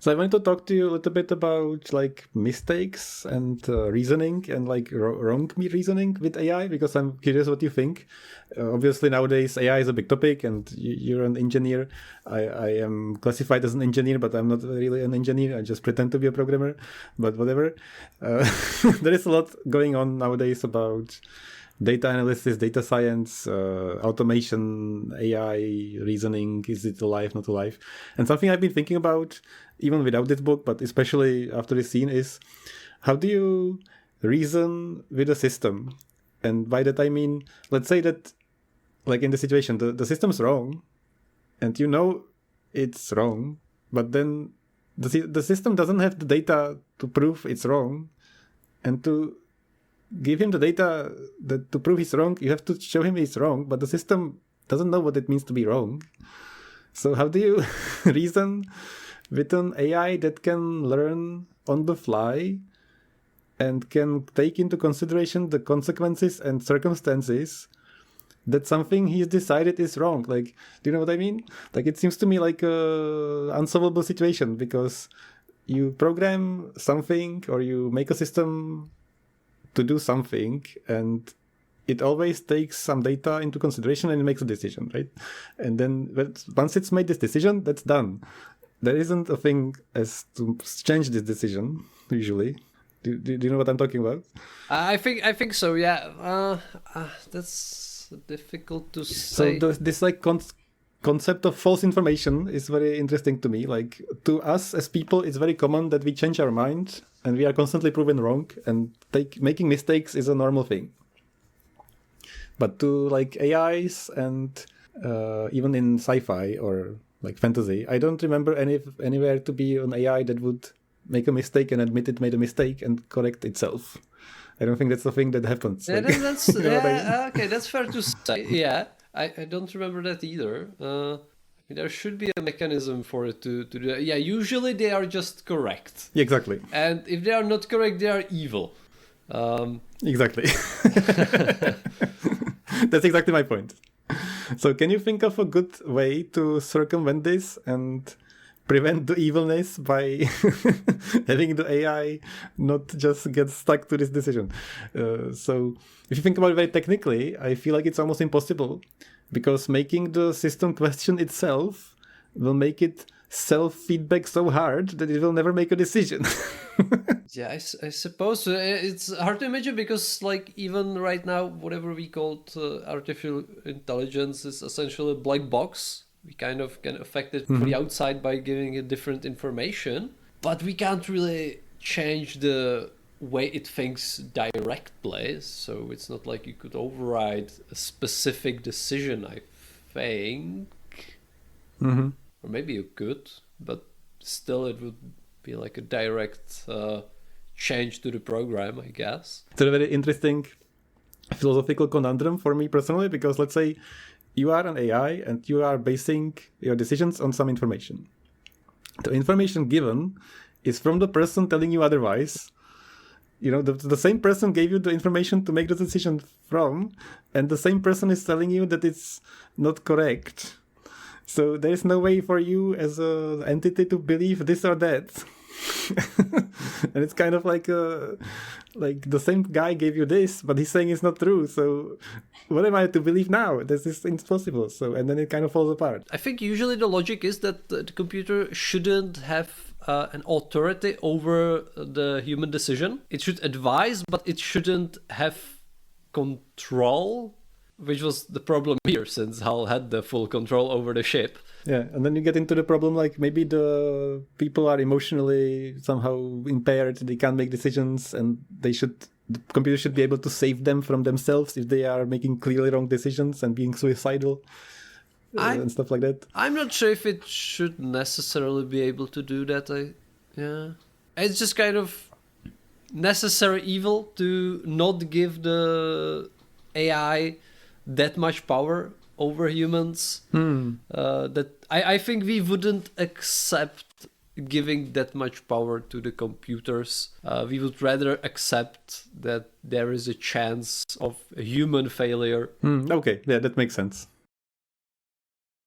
So I wanted to talk to you a little bit about like mistakes and reasoning and like wrong reasoning with AI, because I'm curious what you think. Obviously nowadays AI is a big topic, and you're an engineer. I am classified as an engineer, but I'm not really an engineer. I just pretend to be a programmer, but whatever. There is a lot going on nowadays about data analysis, data science, automation, AI, reasoning. Is it alive, not alive? And something I've been thinking about, even without this book, but especially after this scene, is how do you reason with a system? And by that I mean, let's say that, like in the situation, the system's wrong, and you know it's wrong, but then the system doesn't have the data to prove it's wrong, and to give him the data to prove he's wrong, you have to show him he's wrong, but the system doesn't know what it means to be wrong. So how do you reason with an AI that can learn on the fly and can take into consideration the consequences and circumstances that something he's decided is wrong? Like, do you know what I mean? Like, it seems to me like a unsolvable situation, because you program something or you make a system to do something, and it always takes some data into consideration and it makes a decision, right? And then once it's made this decision, that's done. There isn't a thing as to change this decision, usually. Do you know what I'm talking about? I think so, yeah. That's difficult to say. So this like concept of false information is very interesting to me. Like, to us as people, it's very common that we change our mind and we are constantly proven wrong, and making mistakes is a normal thing. But to like AIs and even in sci-fi or like fantasy, I don't remember anywhere to be an AI that would make a mistake and admit it made a mistake and correct itself. I don't think that's the thing that happens. Yeah, like, that's okay. That's fair to say. Yeah, I don't remember that either. There should be a mechanism for it to do that. Yeah, usually they are just correct. Exactly. And if they are not correct, they are evil. Exactly. That's exactly my point. So can you think of a good way to circumvent this and prevent the evilness by having the AI not just get stuck to this decision? So if you think about it very technically, I feel like it's almost impossible, because making the system question itself will make it self-feedback so hard that it will never make a decision. Yeah, I suppose it's hard to imagine, because like even right now, whatever we call artificial intelligence is essentially a black box. We kind of can affect it from the outside by giving it different information, but we can't really change the way it thinks directly. So it's not like you could override a specific decision, I think. Mm-hmm. Or maybe you could, but still it would be like a direct change to the program, I guess. It's a very interesting philosophical conundrum for me personally, because let's say you are an AI and you are basing your decisions on some information. The information given is from the person telling you otherwise. You know, the same person gave you the information to make the decision from, and the same person is telling you that it's not correct. So there is no way for you as an entity to believe this or that. And it's kind of like the same guy gave you this, but he's saying it's not true. So what am I to believe now? This is impossible. So, and then it kind of falls apart. I think usually the logic is that the computer shouldn't have an authority over the human decision. It should advise, but it shouldn't have control, which was the problem here, since Hal had the full control over the ship. Yeah, and then you get into the problem, like maybe the people are emotionally somehow impaired, they can't make decisions, and the computer should be able to save them from themselves if they are making clearly wrong decisions and being suicidal and stuff like that. I'm not sure if it should necessarily be able to do that. It's just kind of necessary evil to not give the AI that much power over humans. That I think we wouldn't accept giving that much power to the computers. We would rather accept that there is a chance of a human failure. Okay, yeah, that makes sense.